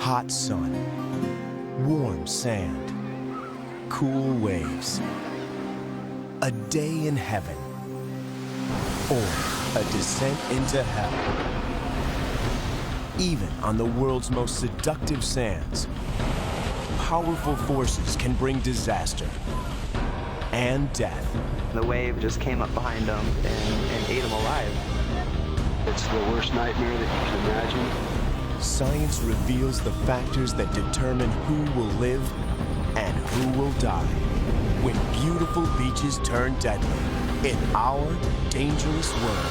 Hot sun, warm sand, cool waves. A day in heaven, or a descent into hell. Even on the world's most seductive sands, powerful forces can bring disaster and death. The wave just came up behind them and ate them alive. It's the worst nightmare that you can imagine. Science reveals the factors that determine who will live and who will die when beautiful beaches turn deadly in our dangerous world.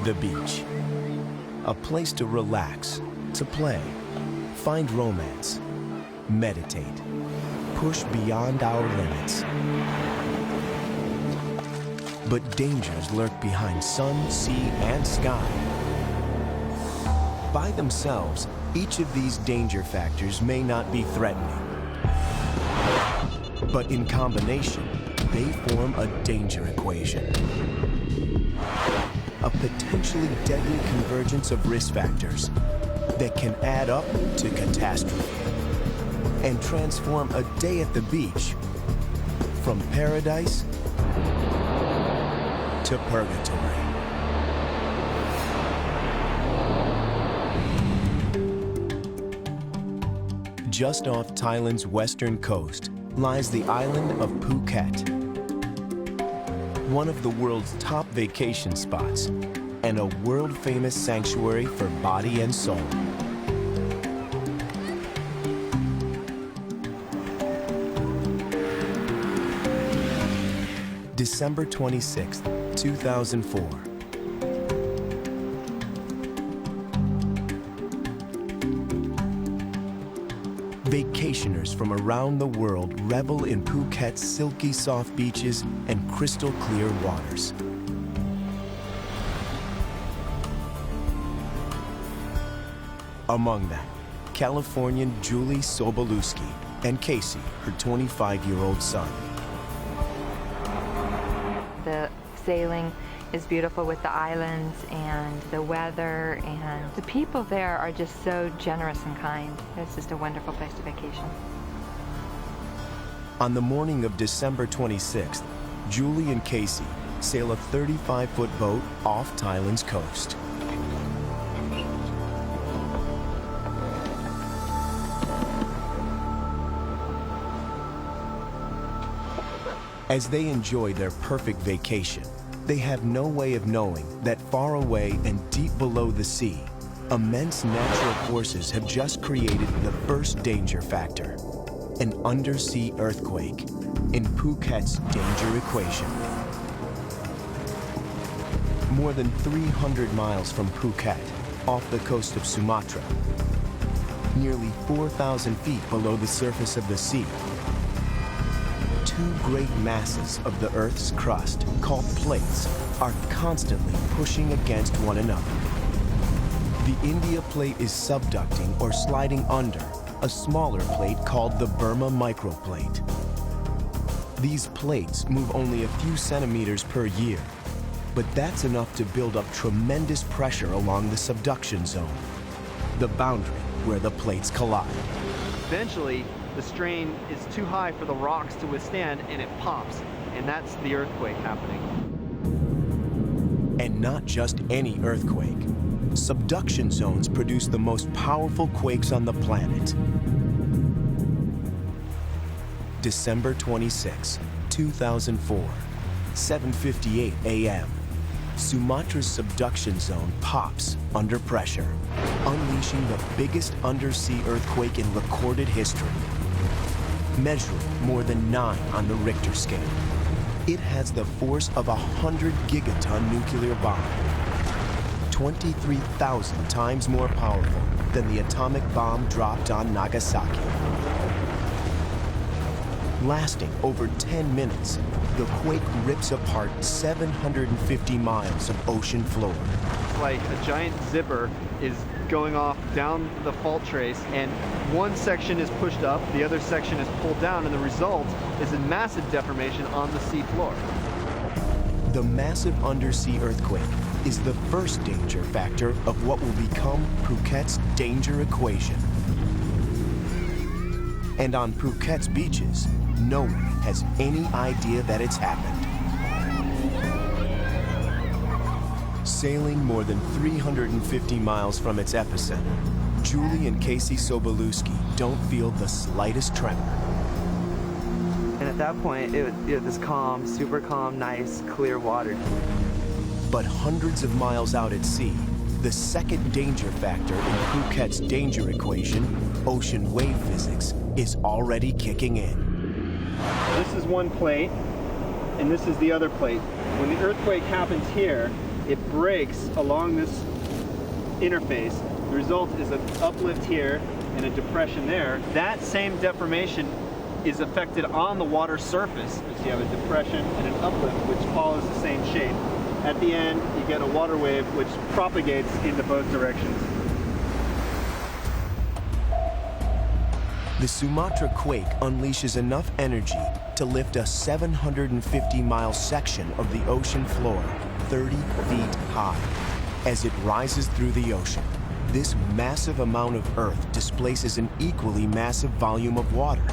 The beach. A place to relax, to play, find romance, meditate, push beyond our limits. But dangers lurk behind sun, sea, and sky. By themselves, each of these danger factors may not be threatening. But in combination, they form a danger equation. A potentially deadly convergence of risk factors that can add up to catastrophe and transform a day at the beach from paradise to purgatory. Just off Thailand's western coast lies the island of Phuket, one of the world's top vacation spots and a world-famous sanctuary for body and soul. December 26, 2004. Vacationers from around the world revel in Phuket's silky soft beaches and crystal clear waters. Among them, Californian Julie Sobolewski and Casey, her 25-year-old son. The sailing is beautiful with the islands and the weather, and the people there are just so generous and kind. It's just a wonderful place to vacation. On the morning of December 26th, Julie and Casey sail a 35-foot boat off Thailand's coast. As they enjoy their perfect vacation, they have no way of knowing that far away and deep below the sea, immense natural forces have just created the first danger factor, an undersea earthquake in Phuket's danger equation. More than 300 miles from Phuket, off the coast of Sumatra, nearly 4,000 feet below the surface of the sea, two great masses of the Earth's crust, called plates, are constantly pushing against one another. The India plate is subducting or sliding under a smaller plate called the Burma microplate. These plates move only a few centimeters per year, but that's enough to build up tremendous pressure along the subduction zone, the boundary where the plates collide. Eventually, the strain is too high for the rocks to withstand, and it pops, and that's the earthquake happening. And not just any earthquake. Subduction zones produce the most powerful quakes on the planet. December 26, 2004, 7:58 a.m. Sumatra's subduction zone pops under pressure, unleashing the biggest undersea earthquake in recorded history. Measuring more than 9 on the Richter scale, it has the force of a 100 gigaton nuclear bomb, 23,000 times more powerful than the atomic bomb dropped on Nagasaki. Lasting over 10 minutes, the quake rips apart 750 miles of ocean floor. It's like a giant zipper is going off down the fault trace, and one section is pushed up, the other section is pulled down, and the result is a massive deformation on the sea floor. The massive undersea earthquake is the first danger factor of what will become Phuket's danger equation. And on Phuket's beaches, no one has any idea that it's happened. Sailing more than 350 miles from its epicenter, Julie and Casey Sobolewski don't feel the slightest tremor. And at that point, it was this calm, super calm, nice, clear water. But hundreds of miles out at sea, the second danger factor in Phuket's danger equation, ocean wave physics, is already kicking in. This is one plate, and this is the other plate. When the earthquake happens here, it breaks along this interface. The result is an uplift here and a depression there. That same deformation is affected on the water surface. So you have a depression and an uplift which follows the same shape. At the end, you get a water wave which propagates into both directions. The Sumatra quake unleashes enough energy to lift a 750-mile section of the ocean floor 30 feet high. As it rises through the ocean, this massive amount of earth displaces an equally massive volume of water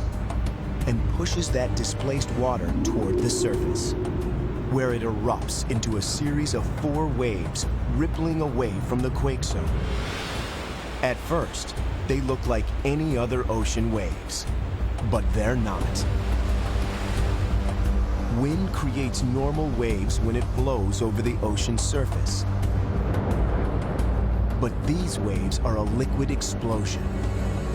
and pushes that displaced water toward the surface, where it erupts into a series of 4 waves rippling away from the quake zone. At first, they look like any other ocean waves, but they're not. Wind creates normal waves when it blows over the ocean surface. But these waves are a liquid explosion.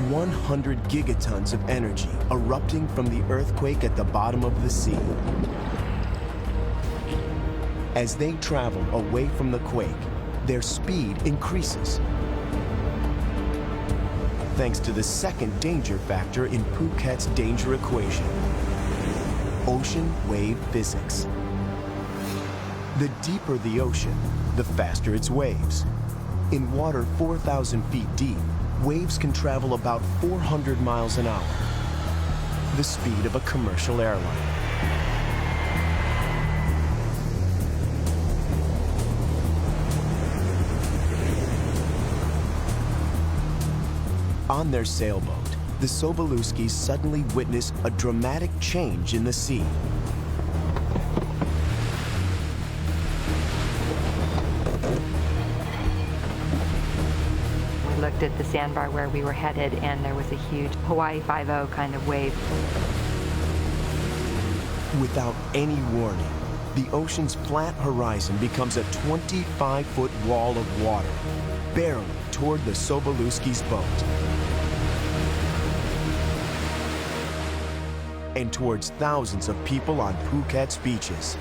100 gigatons of energy erupting from the earthquake at the bottom of the sea. As they travel away from the quake, their speed increases. Thanks to the second danger factor in Phuket's danger equation, ocean wave physics. The deeper the ocean, the faster its waves. In water 4,000 feet deep, waves can travel about 400 miles an hour, the speed of a commercial airline. On their sailboat, the Sobolewskis suddenly witness a dramatic change in the sea. We looked at the sandbar where we were headed, and there was a huge Hawaii 5-0 kind of wave. Without any warning, the ocean's flat horizon becomes a 25-foot wall of water, barreling toward the Sobolewskis' boat. And towards thousands of people on Phuket's beaches,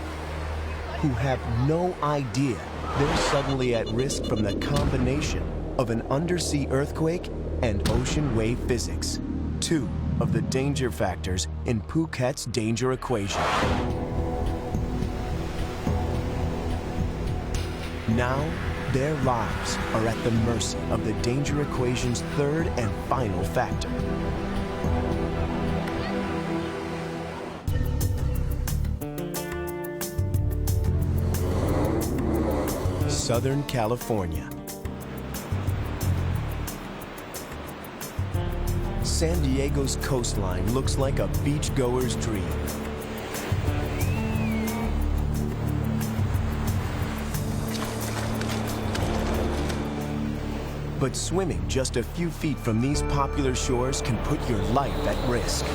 who have no idea they're suddenly at risk from the combination of an undersea earthquake and ocean wave physics, 2 of the danger factors in Phuket's danger equation. Now, their lives are at the mercy of the danger equation's third and final factor. Southern California. San Diego's coastline looks like a beachgoer's dream. But swimming just a few feet from these popular shores can put your life at risk.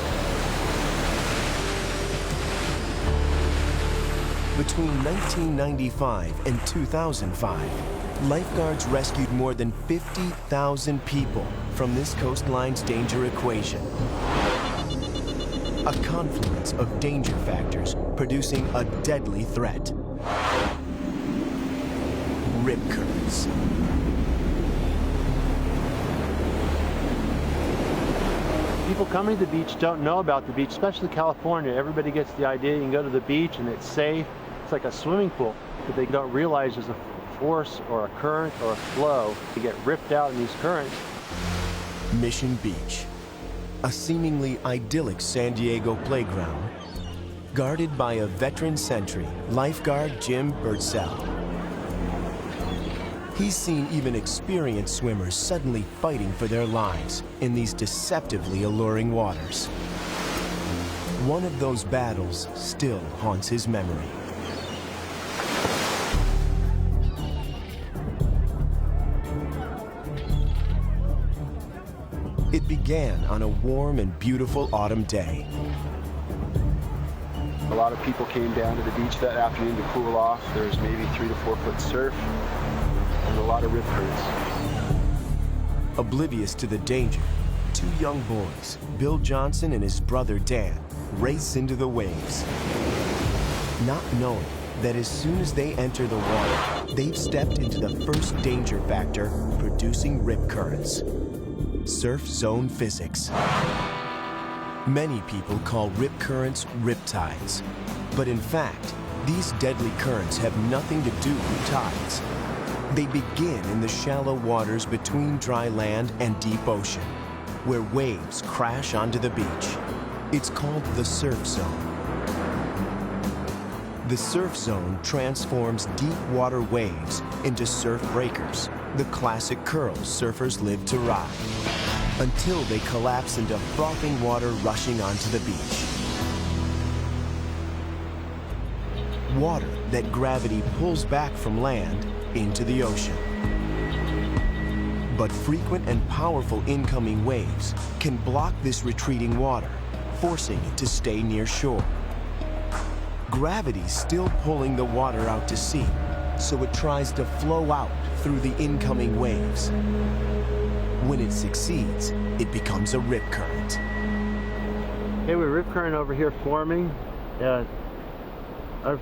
Between 1995 and 2005, lifeguards rescued more than 50,000 people from this coastline's danger equation. A confluence of danger factors producing a deadly threat. Rip currents. People coming to the beach don't know about the beach, especially California. Everybody gets the idea you can go to the beach and it's safe. It's like a swimming pool. But they don't realize there's a force or a current or a flow to get ripped out in these currents. Mission Beach, a seemingly idyllic San Diego playground, guarded by a veteran sentry, lifeguard Jim Birdsell. He's seen even experienced swimmers suddenly fighting for their lives in these deceptively alluring waters. One of those battles still haunts his memory. It began on a warm and beautiful autumn day. A lot of people came down to the beach that afternoon to cool off. There was maybe 3 to 4 foot surf and a lot of rip currents. Oblivious to the danger, two young boys, Bill Johnson and his brother Dan, race into the waves, not knowing that as soon as they enter the water, they've stepped into the first danger factor producing rip currents: surf zone physics. Many people call rip currents riptides, but in fact, these deadly currents have nothing to do with tides. They begin in the shallow waters between dry land and deep ocean, where waves crash onto the beach. It's called the surf zone. The surf zone transforms deep water waves into surf breakers, the classic curls surfers live to ride, until they collapse into frothing water rushing onto the beach. Water that gravity pulls back from land into the ocean. But frequent and powerful incoming waves can block this retreating water, forcing it to stay near shore. Gravity's still pulling the water out to sea, so it tries to flow out through the incoming waves. When it succeeds, it becomes a rip current. Hey, we have a rip current over here forming. A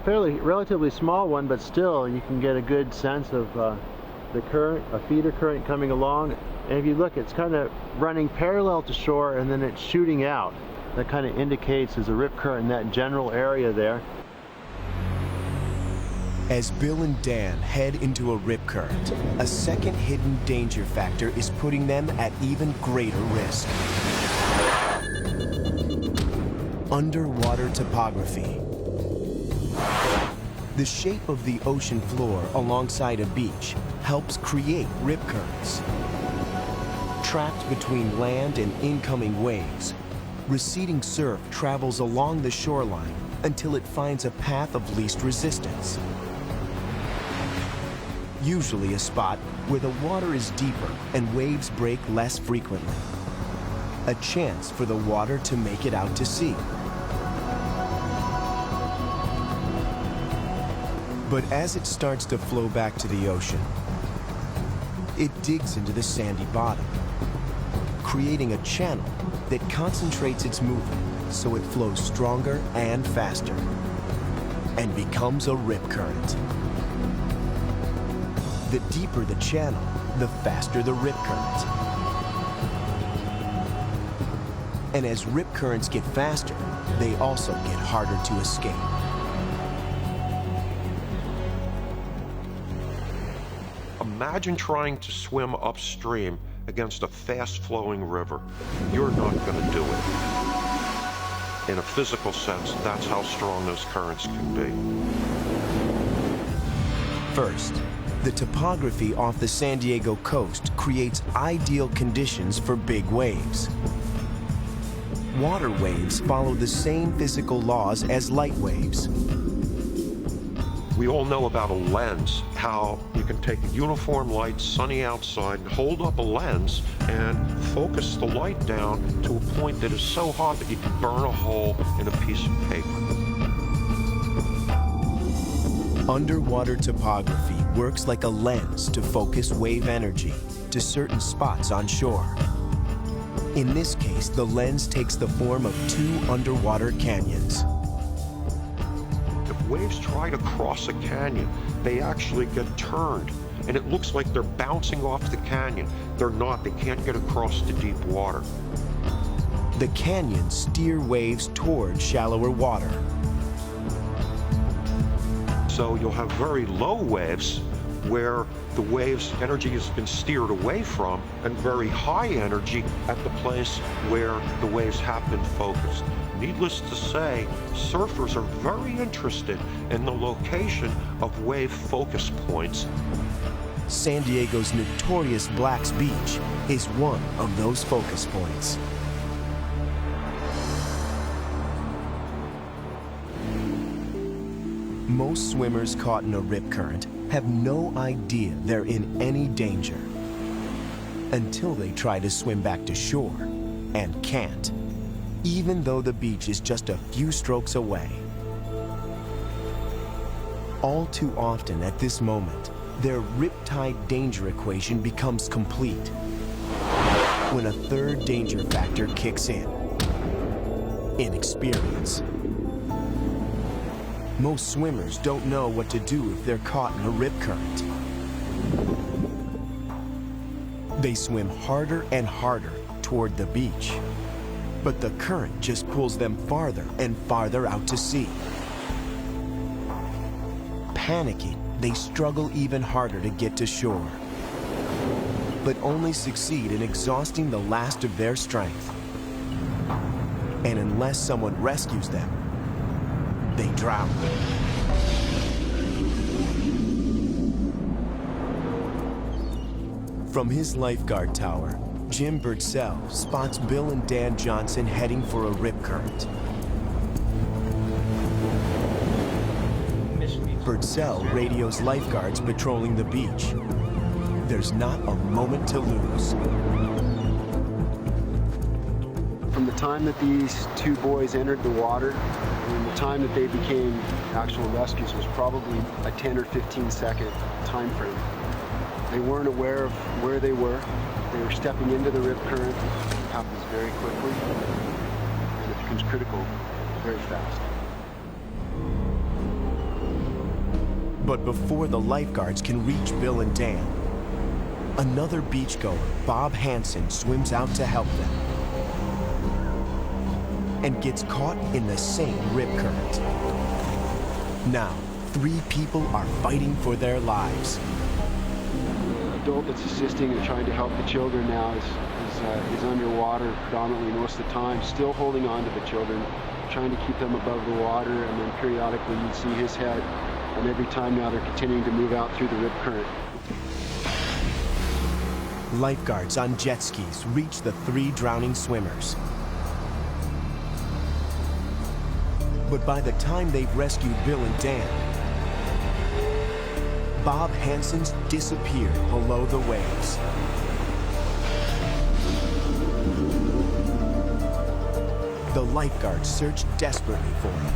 relatively small one, but still you can get a good sense of the current, a feeder current coming along. And if you look, it's kind of running parallel to shore and then it's shooting out. That kind of indicates there's a rip current in that general area there. As Bill and Dan head into a rip current, a second hidden danger factor is putting them at even greater risk. Underwater topography. The shape of the ocean floor alongside a beach helps create rip currents. Trapped between land and incoming waves, receding surf travels along the shoreline until it finds a path of least resistance. Usually a spot where the water is deeper and waves break less frequently. A chance for the water to make it out to sea. But as it starts to flow back to the ocean, it digs into the sandy bottom, creating a channel that concentrates its movement so it flows stronger and faster, and becomes a rip current. The deeper the channel, the faster the rip current. And as rip currents get faster, they also get harder to escape. Imagine trying to swim upstream against a fast-flowing river. You're not going to do it. In a physical sense, that's how strong those currents can be. First, the topography off the San Diego coast creates ideal conditions for big waves. Water waves follow the same physical laws as light waves. We all know about a lens, how you can take uniform light, sunny outside, and hold up a lens and focus the light down to a point that is so hot that you can burn a hole in a piece of paper. Underwater topography works like a lens to focus wave energy to certain spots on shore. In this case, the lens takes the form of two underwater canyons. If waves try to cross a canyon, they actually get turned, and it looks like they're bouncing off the canyon. They're not. They can't get across to deep water. The canyons steer waves toward shallower water. So you'll have very low waves, where the waves' energy has been steered away from, and very high energy at the place where the waves have been focused. Needless to say, surfers are very interested in the location of wave focus points. San Diego's notorious Black's Beach is one of those focus points. Most swimmers caught in a rip current have no idea they're in any danger until they try to swim back to shore and can't, even though the beach is just a few strokes away. All too often at this moment, their riptide danger equation becomes complete when a third danger factor kicks in: inexperience. Most swimmers don't know what to do if they're caught in a rip current. They swim harder and harder toward the beach, but the current just pulls them farther and farther out to sea. Panicking, they struggle even harder to get to shore, but only succeed in exhausting the last of their strength. And unless someone rescues them, they drown. From his lifeguard tower, Jim Birdsell spots Bill and Dan Johnson heading for a rip current. Birdsell radios lifeguards patrolling the beach. There's not a moment to lose. From the time that these two boys entered the water and the time that they became actual rescues was probably a 10 or 15 second time frame. They weren't aware of where they were. They were stepping into the rip current. It happens very quickly, and it becomes critical very fast. But before the lifeguards can reach Bill and Dan, another beachgoer, Bob Hansen, swims out to help them and gets caught in the same rip current. Now, 3 people are fighting for their lives. The adult that's assisting and trying to help the children now is underwater predominantly most of the time, still holding on to the children, trying to keep them above the water, and then periodically you'd see his head, and every time now they're continuing to move out through the rip current. Lifeguards on jet skis reach the 3 drowning swimmers. But by the time they've rescued Bill and Dan, Bob Hansen's disappeared below the waves. The lifeguards search desperately for him.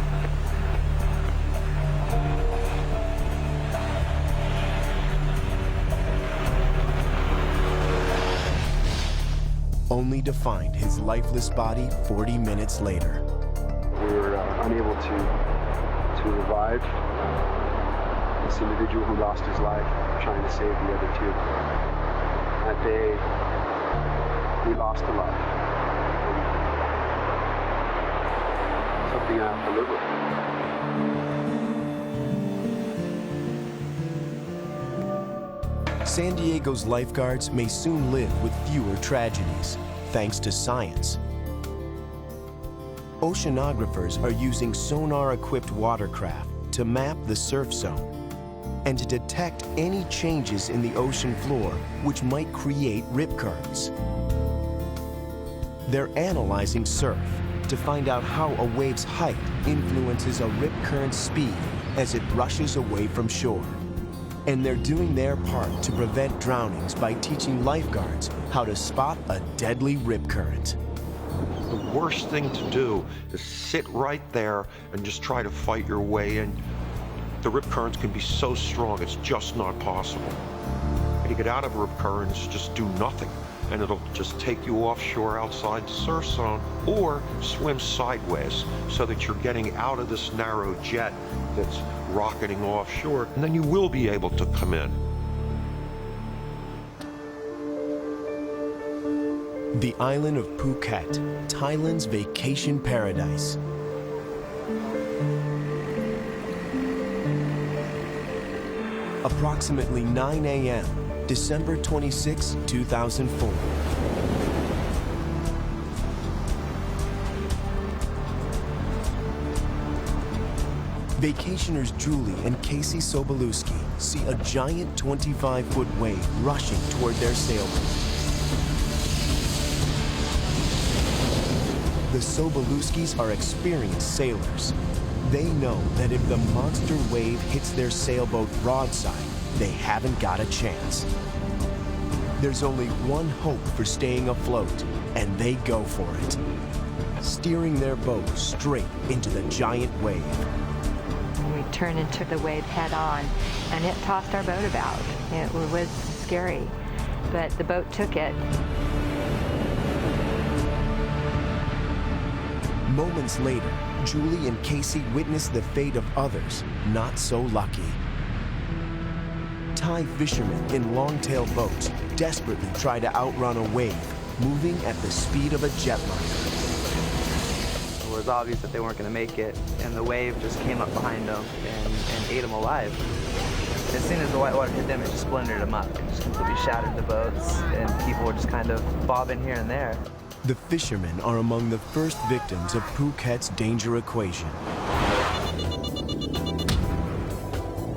Only to find his lifeless body 40 minutes later. We were unable to revive this individual who lost his life trying to save the other 2. That day, we lost a life. Something I have to live with. San Diego's lifeguards may soon live with fewer tragedies, thanks to science. Oceanographers are using sonar-equipped watercraft to map the surf zone and to detect any changes in the ocean floor which might create rip currents. They're analyzing surf to find out how a wave's height influences a rip current's speed as it rushes away from shore. And they're doing their part to prevent drownings by teaching lifeguards how to spot a deadly rip current. The worst thing to do is sit right there and just try to fight your way in. The rip currents can be so strong, it's just not possible. And to get out of rip currents, just do nothing, and it'll just take you offshore outside the surf zone, or swim sideways so that you're getting out of this narrow jet that's rocketing offshore, and then you will be able to come in. The island of Phuket, Thailand's vacation paradise. approximately 9 a.m., December 26, 2004. Vacationers Julie and Casey Sobolewski see a giant 25-foot wave rushing toward their sailboat. The Sobolewskis are experienced sailors. They know that if the monster wave hits their sailboat broadside, they haven't got a chance. There's only one hope for staying afloat, and they go for it, steering their boat straight into the giant wave. We turned and took the wave head on, and it tossed our boat about. It was scary, but the boat took it. Moments later, Julie and Casey witnessed the fate of others not so lucky. Thai fishermen in long-tail boats desperately try to outrun a wave, moving at the speed of a jetliner. It was obvious that they weren't going to make it, and the wave just came up behind them and ate them alive. As soon as the white water hit them, it just splintered them up. It just completely shattered the boats, and people were just kind of bobbing here and there. The fishermen are among the first victims of Phuket's danger equation.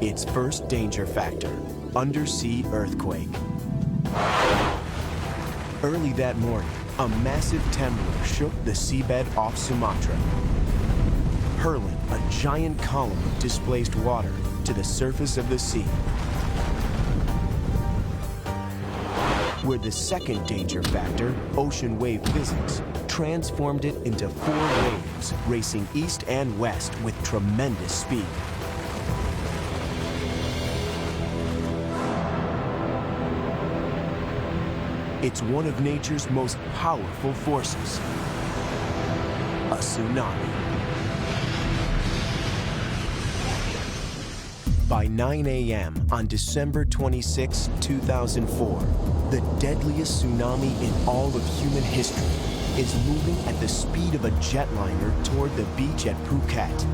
Its first danger factor, undersea earthquake. Early that morning, a massive tremor shook the seabed off Sumatra, hurling a giant column of displaced water to the surface of the sea. Where the second danger factor, ocean wave physics, transformed it into 4 waves racing east and west with tremendous speed. It's one of nature's most powerful forces, a tsunami. By 9 a.m. on December 26, 2004, the deadliest tsunami in all of human history is moving at the speed of a jetliner toward the beach at Phuket.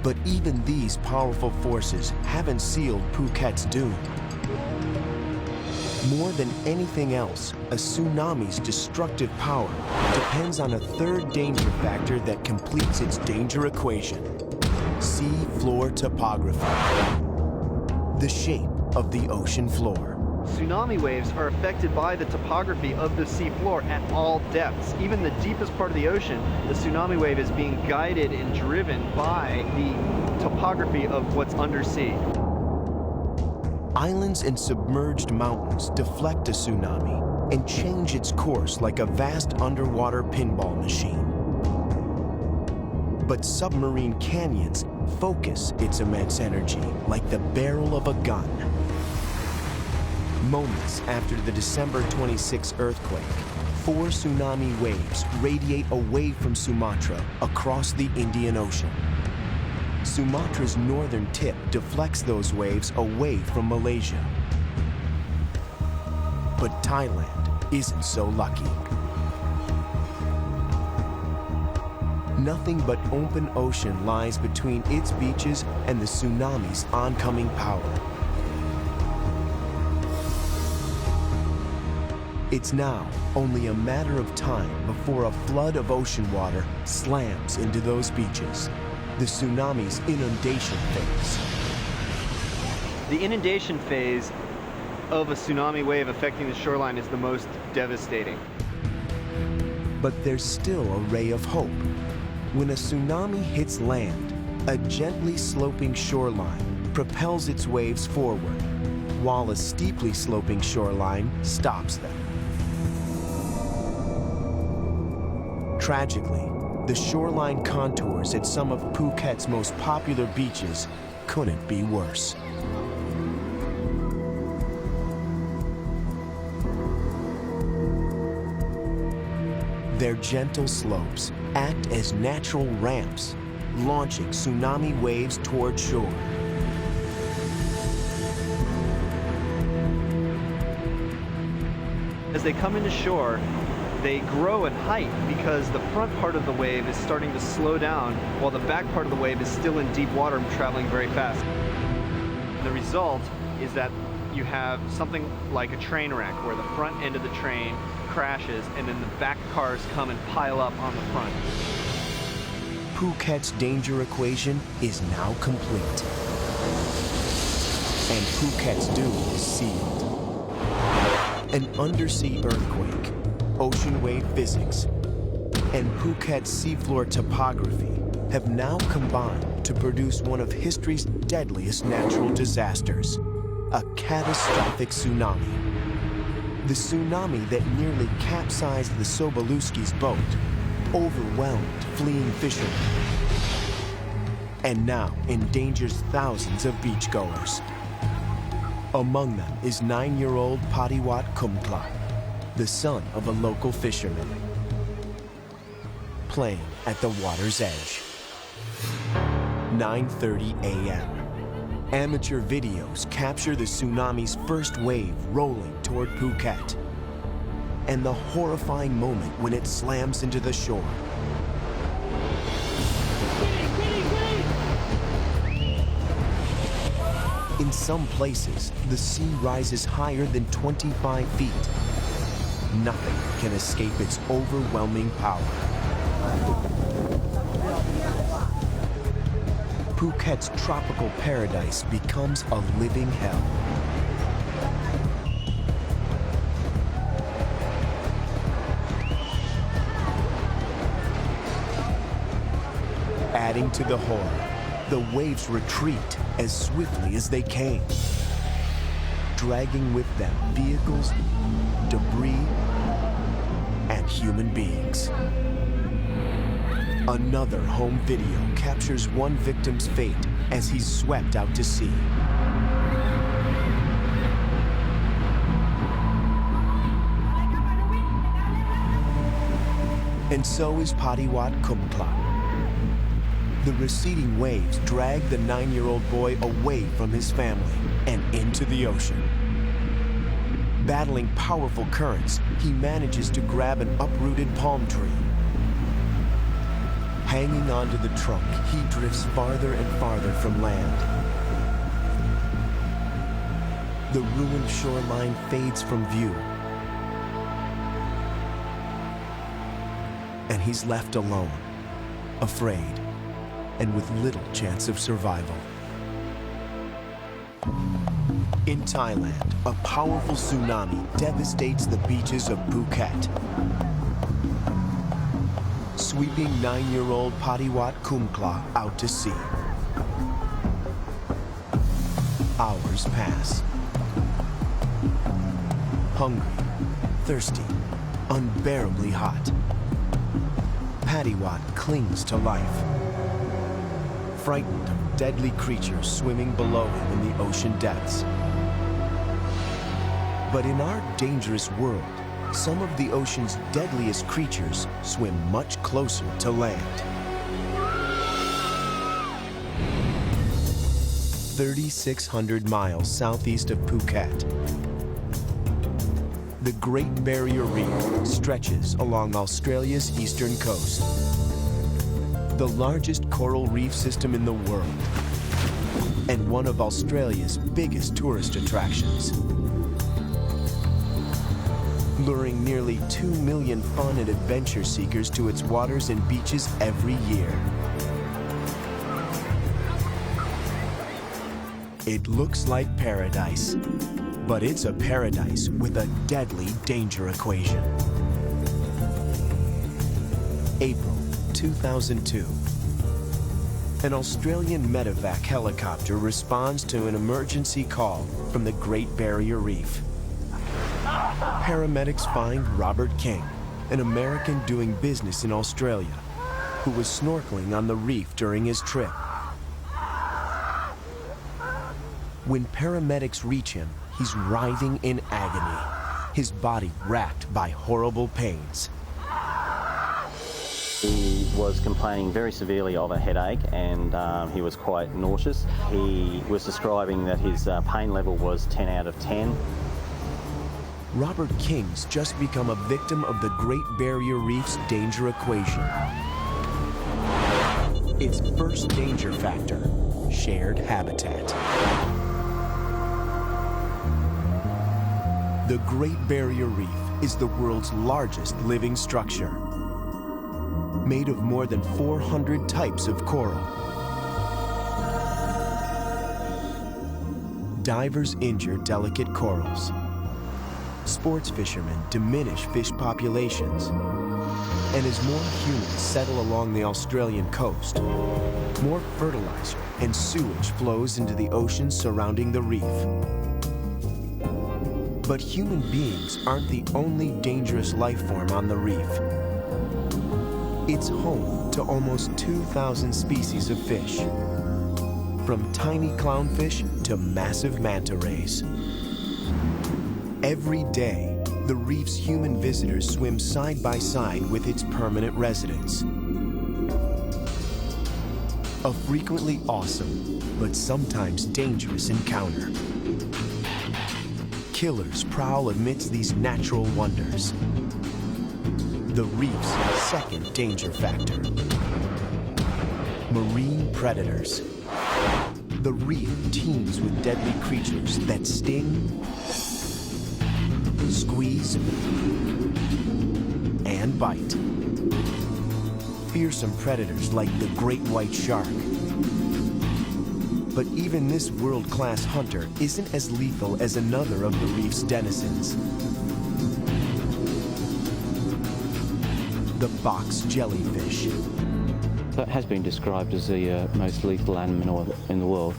But even these powerful forces haven't sealed Phuket's doom. More than anything else, a tsunami's destructive power depends on a third danger factor that completes its danger equation: sea floor topography, the shape of the ocean floor. Tsunami waves are affected by the topography of the sea floor at all depths. Even the deepest part of the ocean, the tsunami wave is being guided and driven by the topography of what's undersea. Islands and submerged mountains deflect a tsunami and change its course like a vast underwater pinball machine. But submarine canyons focus its immense energy like the barrel of a gun. Moments after the December 26 earthquake, 4 tsunami waves radiate away from Sumatra across the Indian Ocean. Sumatra's northern tip deflects those waves away from Malaysia. But Thailand isn't so lucky. Nothing but open ocean lies between its beaches and the tsunami's oncoming power. It's now only a matter of time before a flood of ocean water slams into those beaches, the tsunami's inundation phase. The inundation phase of a tsunami wave affecting the shoreline is the most devastating. But there's still a ray of hope. When a tsunami hits land, a gently sloping shoreline propels its waves forward, while a steeply sloping shoreline stops them. Tragically, the shoreline contours at some of Phuket's most popular beaches couldn't be worse. Their gentle slopes act as natural ramps, launching tsunami waves toward shore. As they come into shore, they grow in height because the front part of the wave is starting to slow down while the back part of the wave is still in deep water and traveling very fast. And the result is that you have something like a train wreck where the front end of the train crashes and then the back cars come and pile up on the front. Phuket's danger equation is now complete. And Phuket's doom is sealed. An undersea earthquake, ocean wave physics, and Phuket's seafloor topography have now combined to produce one of history's deadliest natural disasters, a catastrophic tsunami. The tsunami that nearly capsized the Sobolewski's boat, overwhelmed fleeing fishermen, and now endangers thousands of beachgoers. Among them is 9-year-old Patiwat Kumkla, the son of a local fisherman, playing at the water's edge. 9:30 a.m. Amateur videos capture the tsunami's first wave rolling toward Phuket, and the horrifying moment when it slams into the shore. In some places, the sea rises higher than 25 feet. Nothing can escape its overwhelming power. Phuket's tropical paradise becomes a living hell. Adding to the horror, the waves retreat as swiftly as they came, dragging with them vehicles, debris, and human beings. Another home video captures one victim's fate as he's swept out to sea. And so is Patiwat Kumkla. The receding waves drag the 9-year-old boy away from his family and into the ocean. Battling powerful currents, he manages to grab an uprooted palm tree. Hanging onto the trunk, he drifts farther and farther from land. The ruined shoreline fades from view, and he's left alone, afraid, and with little chance of survival. In Thailand, a powerful tsunami devastates the beaches of Phuket, sweeping 9-year-old Patiwat Kumkla out to sea. Hours pass. Hungry, thirsty, unbearably hot, Patiwat clings to life, frightened of deadly creatures swimming below him in the ocean depths. But in our dangerous world, some of the ocean's deadliest creatures swim much closer to land. 3,600 miles southeast of Phuket, the Great Barrier Reef stretches along Australia's eastern coast, the largest coral reef system in the world, and one of Australia's biggest tourist attractions, luring nearly 2 million fun and adventure seekers to its waters and beaches every year. It looks like paradise, but it's a paradise with a deadly danger equation. April 2002. An Australian medevac helicopter responds to an emergency call from the Great Barrier Reef. Paramedics find Robert King, an American doing business in Australia, who was snorkeling on the reef during his trip. When paramedics reach him, he's writhing in agony, his body racked by horrible pains. He was complaining very severely of a headache, and he was quite nauseous. He was describing that his pain level was 10 out of 10. Robert King's just become a victim of the Great Barrier Reef's danger equation. Its first danger factor, shared habitat. The Great Barrier Reef is the world's largest living structure, made of more than 400 types of coral. Divers injure delicate corals. Sports fishermen diminish fish populations. And as more humans settle along the Australian coast, more fertilizer and sewage flows into the oceans surrounding the reef. But human beings aren't the only dangerous life form on the reef. It's home to almost 2,000 species of fish, from tiny clownfish to massive manta rays. Every day, the reef's human visitors swim side by side with its permanent residents. A frequently awesome, but sometimes dangerous encounter. Killers prowl amidst these natural wonders. The reef's second danger factor: marine predators. The reef teems with deadly creatures that sting, squeeze, and bite. Fearsome predators like the great white shark. But even this world-class hunter isn't as lethal as another of the reef's denizens: the box jellyfish. That has been described as the most lethal animal in the world.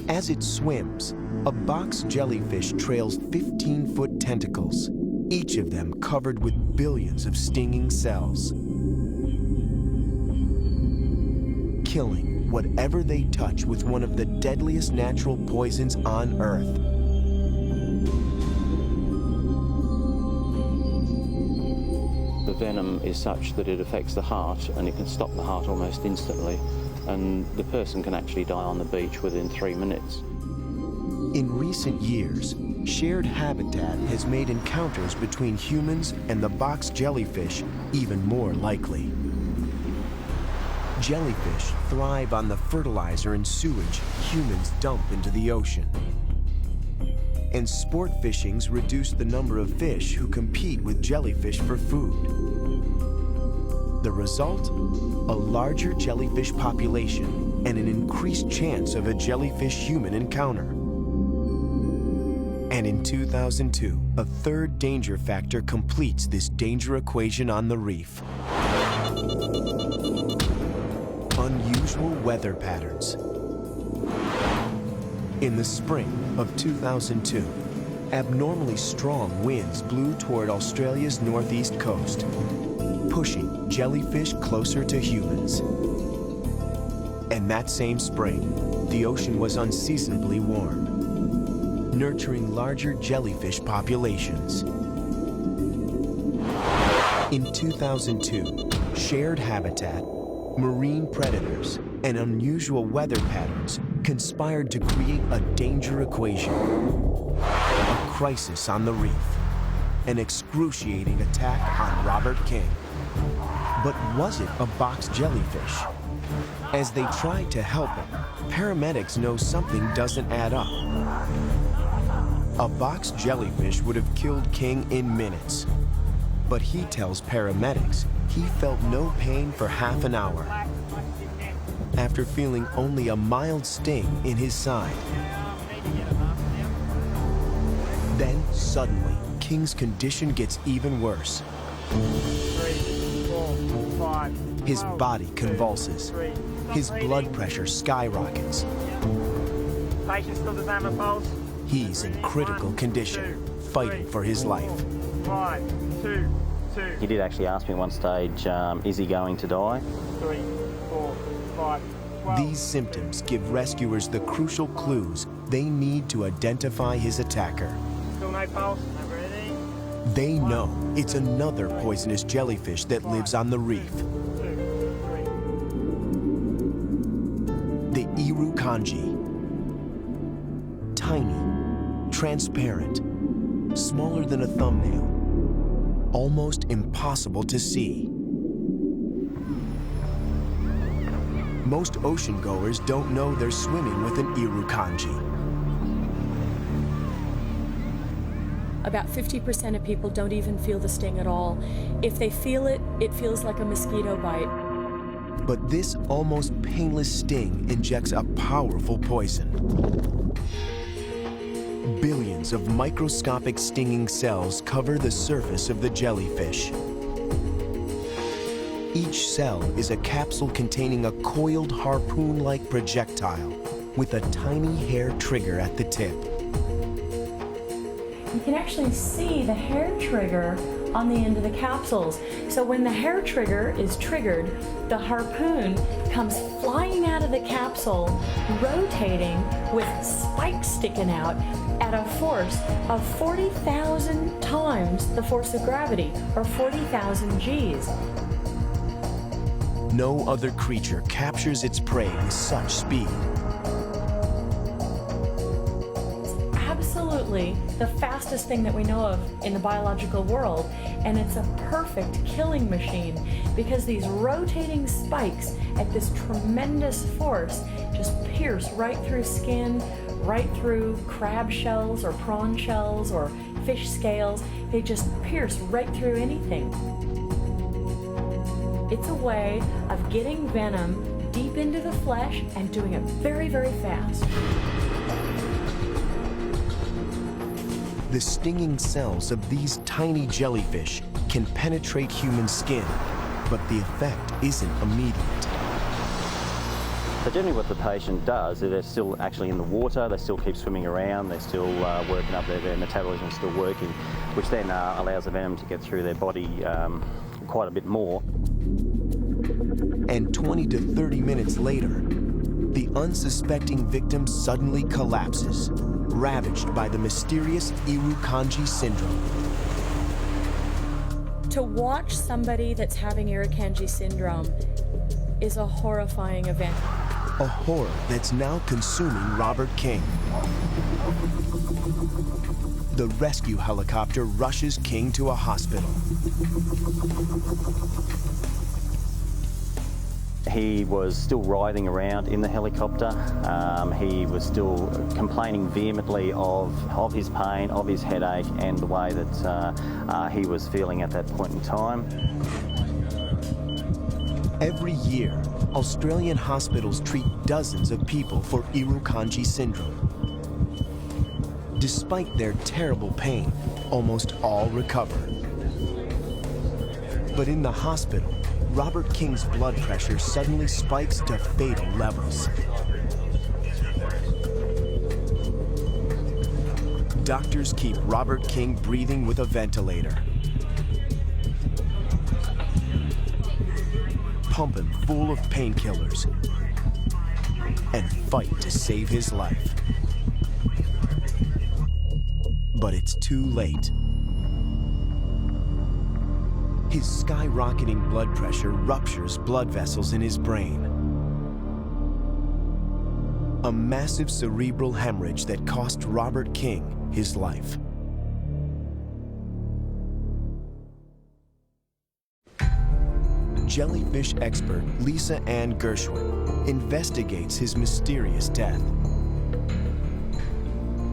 As it swims, a box jellyfish trails 15-foot tentacles, each of them covered with billions of stinging cells, killing whatever they touch with one of the deadliest natural poisons on Earth. The venom is such that it affects the heart, and it can stop the heart almost instantly, and the person can actually die on the beach within 3 minutes. In recent years, shared habitat has made encounters between humans and the box jellyfish even more likely. Jellyfish thrive on the fertilizer and sewage humans dump into the ocean. And sport fishings reduce the number of fish who compete with jellyfish for food. The result? A larger jellyfish population and an increased chance of a jellyfish-human encounter. And in 2002, a third danger factor completes this danger equation on the reef: unusual weather patterns. In the spring of 2002, abnormally strong winds blew toward Australia's northeast coast, pushing jellyfish closer to humans. And that same spring, the ocean was unseasonably warm, nurturing larger jellyfish populations. In 2002, shared habitat, marine predators, and unusual weather patterns conspired to create a danger equation. A crisis on the reef. An excruciating attack on Robert King. But was it a box jellyfish? As they tried to help him, paramedics know something doesn't add up. A box jellyfish would have killed King in minutes. But he tells paramedics he felt no pain for half an hour, after feeling only a mild sting in his side. Then, suddenly, King's condition gets even worse. 3, 4, 5, his body convulses. His blood pressure skyrockets. Patient still doesn't have a pulse. He's in critical condition, fighting for his life. 5, 2, 2. He did actually ask me at one stage, is he going to die? 3, 4, 5, 12. These symptoms give rescuers the crucial clues they need to identify his attacker. Still no pulse, no breathing. They know it's another poisonous jellyfish that lives on the reef. 2, 3. The Irukandji. Tiny, transparent, smaller than a thumbnail, almost impossible to see. Most ocean goers don't know they're swimming with an Irukandji. About 50% of people don't even feel the sting at all. If they feel it, it feels like a mosquito bite. But this almost painless sting injects a powerful poison. Billions of microscopic stinging cells cover the surface of the jellyfish. Each cell is a capsule containing a coiled harpoon-like projectile with a tiny hair trigger at the tip. You can actually see the hair trigger on the end of the capsules. So when the hair trigger is triggered, the harpoon comes flying out of the capsule, rotating with spikes sticking out at a force of 40,000 times the force of gravity, or 40,000 Gs. No other creature captures its prey with such speed. Absolutely the fastest thing that we know of in the biological world, and it's a perfect killing machine because these rotating spikes at this tremendous force just pierce right through skin, right through crab shells or prawn shells or fish scales. They just pierce right through anything. It's a way of getting venom deep into the flesh and doing it very, very fast. The stinging cells of these tiny jellyfish can penetrate human skin, but the effect isn't immediate. So generally what the patient does is they're still actually in the water, they still keep swimming around, they're still working up, their metabolism is still working, which then allows the venom to get through their body quite a bit more. And 20 to 30 minutes later, the unsuspecting victim suddenly collapses, ravaged by the mysterious Irukandji syndrome. To watch somebody that's having Irukandji syndrome is a horrifying event. A horror that's now consuming Robert King. The rescue helicopter rushes King to a hospital. He was still writhing around in the helicopter. He was still complaining vehemently of his pain, of his headache, and the way that he was feeling at that point in time. Every year, Australian hospitals treat dozens of people for Irukandji syndrome. Despite their terrible pain, almost all recover. But in the hospital, Robert King's blood pressure suddenly spikes to fatal levels. Doctors keep Robert King breathing with a ventilator, pump him full of painkillers, and fight to save his life. But it's too late. His skyrocketing blood pressure ruptures blood vessels in his brain. A massive cerebral hemorrhage that cost Robert King his life. Jellyfish expert Lisa Ann Gershwin investigates his mysterious death.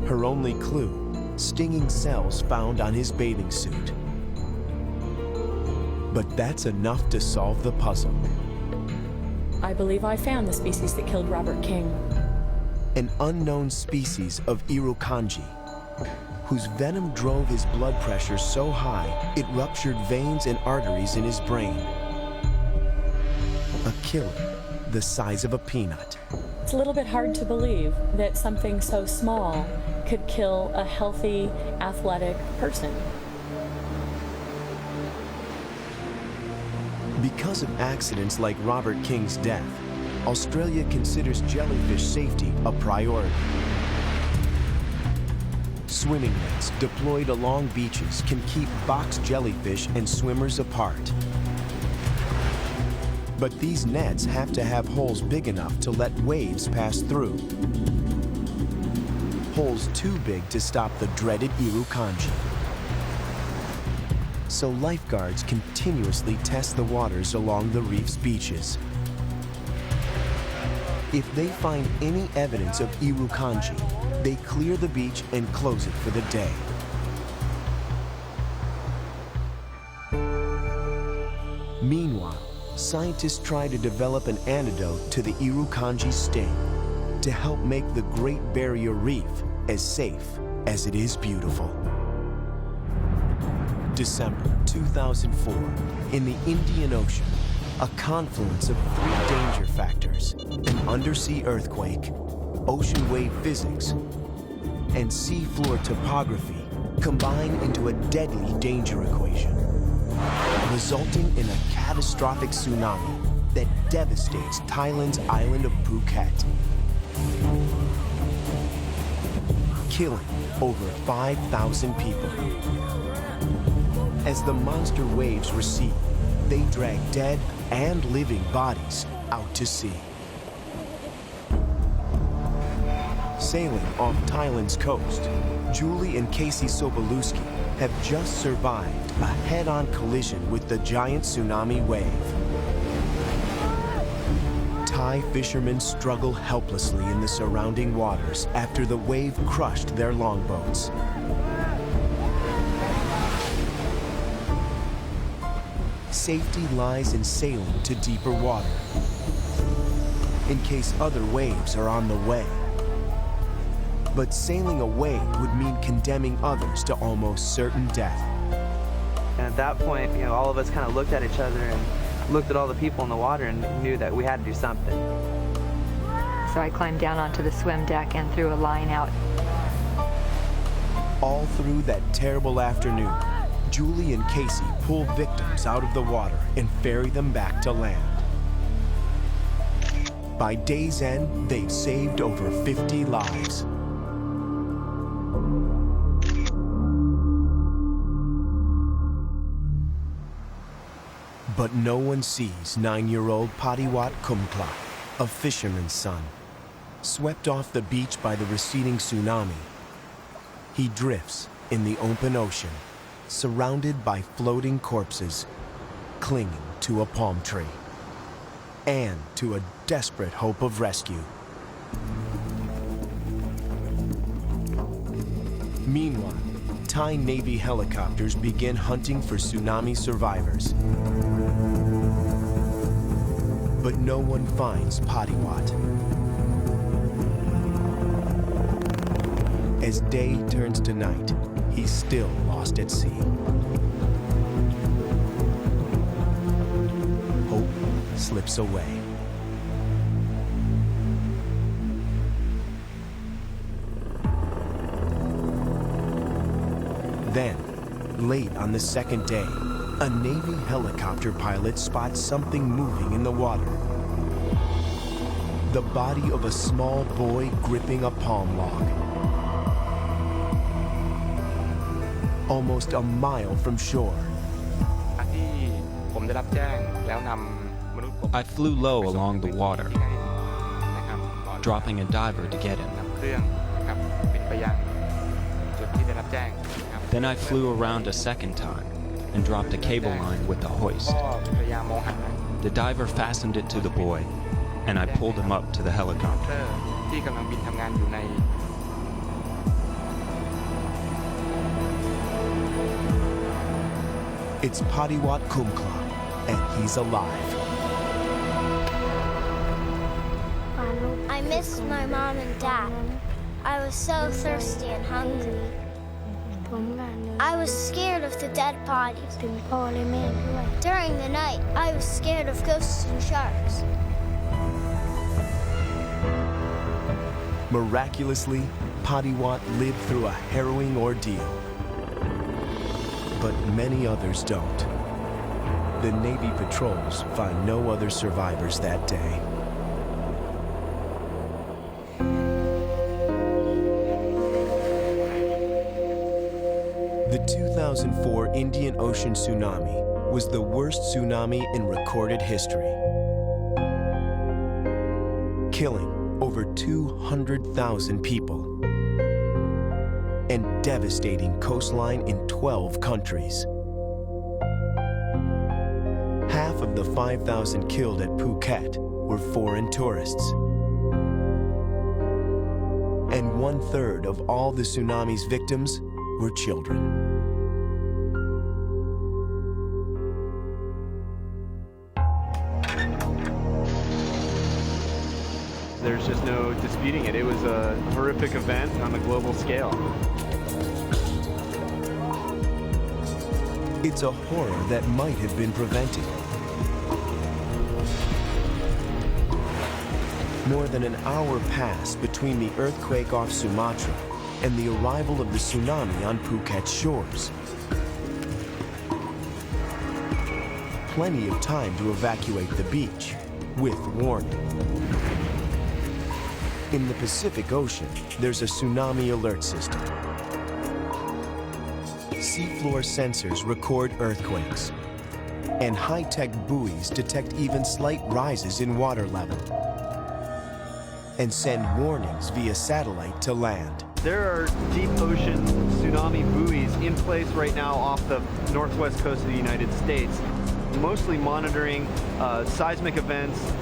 Her only clue, stinging cells found on his bathing suit. But that's enough to solve the puzzle. I believe I found the species that killed Robert King. An unknown species of Irukandji, whose venom drove his blood pressure so high it ruptured veins and arteries in his brain. A killer the size of a peanut. It's a little bit hard to believe that something so small could kill a healthy, athletic person. Because of accidents like Robert King's death, Australia considers jellyfish safety a priority. Swimming nets deployed along beaches can keep box jellyfish and swimmers apart. But these nets have to have holes big enough to let waves pass through. Holes too big to stop the dreaded Irukandji. So lifeguards continuously test the waters along the reef's beaches. If they find any evidence of Irukandji, they clear the beach and close it for the day. Meanwhile, scientists try to develop an antidote to the Irukandji sting to help make the Great Barrier Reef as safe as it is beautiful. December 2004, in the Indian Ocean, a confluence of 3 danger factors, an undersea earthquake, ocean wave physics, and seafloor topography combine into a deadly danger equation, resulting in a catastrophic tsunami that devastates Thailand's island of Phuket, killing over 5,000 people. As the monster waves recede, they drag dead and living bodies out to sea. Sailing off Thailand's coast, Julie and Casey Sobolewski have just survived a head-on collision with the giant tsunami wave. Thai fishermen struggle helplessly in the surrounding waters after the wave crushed their longboats. Safety lies in sailing to deeper water, in case other waves are on the way. But sailing away would mean condemning others to almost certain death. And at that point, all of us kind of looked at each other and looked at all the people in the water and knew that we had to do something. So I climbed down onto the swim deck and threw a line out. All through that terrible afternoon, Julie and Casey pull victims out of the water and ferry them back to land. By day's end, they've saved over 50 lives. But no one sees 9-year-old Patiwat Kumkla, a fisherman's son. Swept off the beach by the receding tsunami, he drifts in the open ocean, surrounded by floating corpses, clinging to a palm tree, and to a desperate hope of rescue. Meanwhile, Thai Navy helicopters begin hunting for tsunami survivors. But no one finds Patiwat. As day turns to night, he's still lost at sea. Hope slips away. Then, late on the second day, a Navy helicopter pilot spots something moving in the water. The body of a small boy gripping a palm log. Almost a mile from shore. I flew low along the water, dropping a diver to get him. Then I flew around a second time and dropped a cable line with a hoist. The diver fastened it to the boy, and I pulled him up to the helicopter. It's Patiwat Kumkla, and he's alive. I missed my mom and dad. I was so thirsty and hungry. I was scared of the dead bodies. During the night, I was scared of ghosts and sharks. Miraculously, Patiwat lived through a harrowing ordeal. But many others don't. The Navy patrols find no other survivors that day. The 2004 Indian Ocean tsunami was the worst tsunami in recorded history, killing over 200,000 people and devastating coastline in 12 countries. Half of the 5,000 killed at Phuket were foreign tourists. And 1/3 of all the tsunami's victims were children. there's just no disputing it. It was a horrific event on a global scale. It's a horror that might have been prevented. More than an hour passed between the earthquake off Sumatra and the arrival of the tsunami on Phuket's shores. Plenty of time to evacuate the beach, with warning. In the Pacific Ocean, there's a tsunami alert system. Seafloor sensors record earthquakes, and high-tech buoys detect even slight rises in water level, and send warnings via satellite to land. There are deep ocean tsunami buoys in place right now off the northwest coast of the United States, mostly monitoring seismic events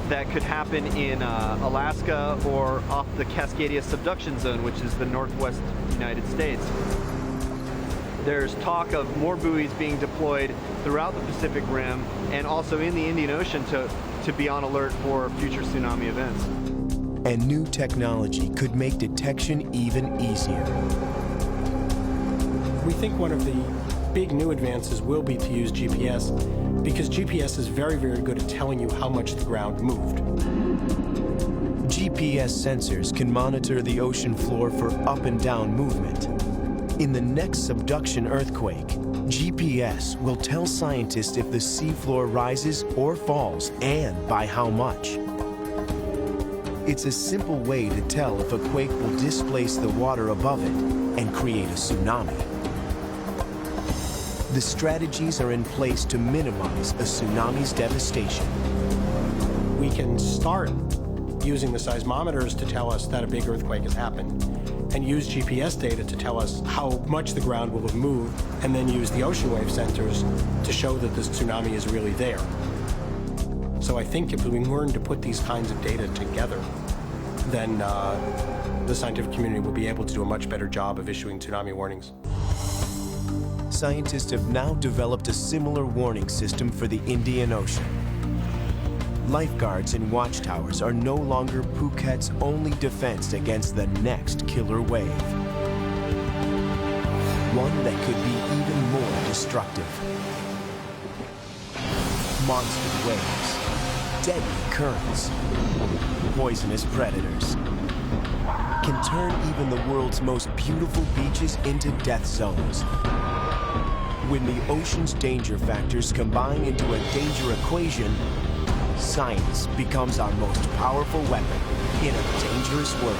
that could happen in Alaska or off the Cascadia subduction zone, which is the northwest United States. There's talk of more buoys being deployed throughout the Pacific Rim and also in the Indian Ocean to be on alert for future tsunami events. And new technology could make detection even easier. We think one of the big new advances will be to use GPS, because GPS is very, very good at telling you how much the ground moved. GPS sensors can monitor the ocean floor for up and down movement. In the next subduction earthquake, GPS will tell scientists if the seafloor rises or falls and by how much. It's a simple way to tell if a quake will displace the water above it and create a tsunami. The strategies are in place to minimize a tsunami's devastation. We can start using the seismometers to tell us that a big earthquake has happened, and use GPS data to tell us how much the ground will have moved, and then use the ocean wave centers to show that this tsunami is really there. So I think if we learn to put these kinds of data together, then the scientific community will be able to do a much better job of issuing tsunami warnings. Scientists have now developed a similar warning system for the Indian Ocean. Lifeguards and watchtowers are no longer Phuket's only defense against the next killer wave. One that could be even more destructive. Monster waves, deadly currents, poisonous predators can turn even the world's most beautiful beaches into death zones. When the ocean's danger factors combine into a danger equation, science becomes our most powerful weapon in a dangerous world.